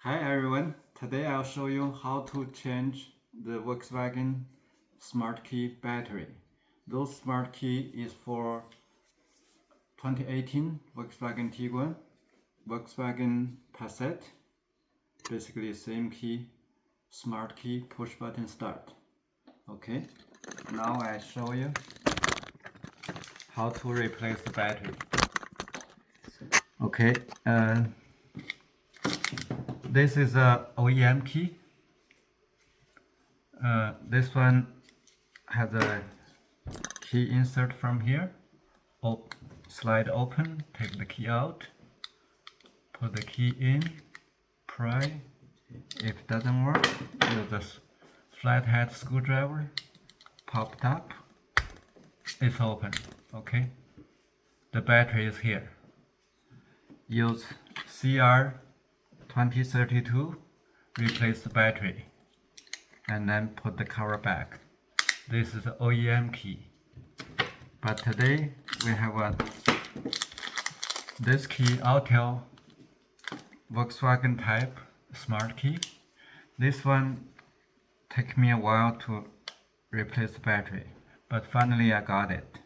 Hi everyone, today I'll show you how to change the Volkswagen Smart Key battery. Those Smart Key is for 2018 Volkswagen Tiguan, Volkswagen Passat, basically same key, Smart Key push button start. Okay, now I show you how to replace the battery. Okay, this is a OEM key. This one has a key insert from here. Slide open, take the key out, put the key in, pry. If it doesn't work, use a flathead screwdriver, pop it up, it's open. Okay, the battery is here. Use CR2032, replace the battery, and then put the cover back. This is the OEM key. But today we have this key, Autel Volkswagen type smart key. This one took me a while to replace the battery, but finally I got it.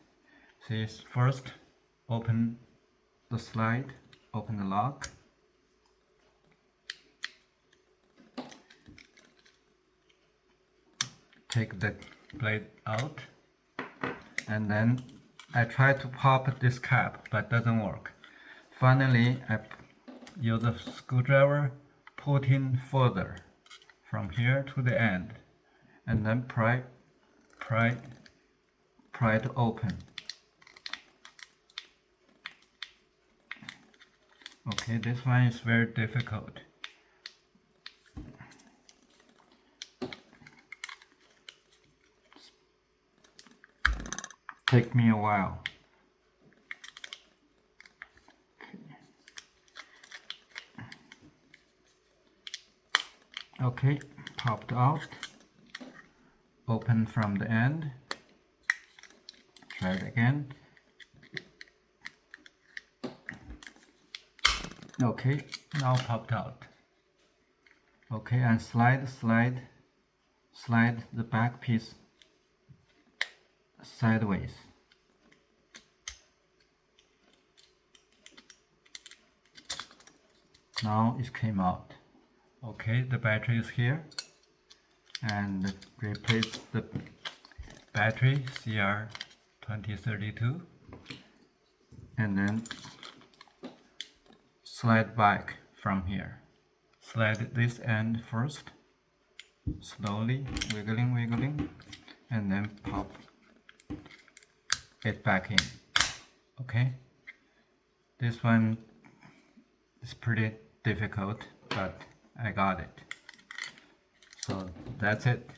See, first open the slide, open the lock. Take the blade out, and then I try to pop this cap, but doesn't work. Finally, I use a screwdriver, put in further from here to the end, and then pry to open. Okay, this one is very difficult. Take me a while. Okay, popped out. Open from the end. Try it again. Okay, now popped out. Okay, and slide the back piece sideways. Now it came out. Okay, the battery is here, and replace the battery CR2032, and then slide back from here. Slide this end first, slowly wiggling, and then pop it back in. Okay, this one is pretty difficult, but I got it. So that's it.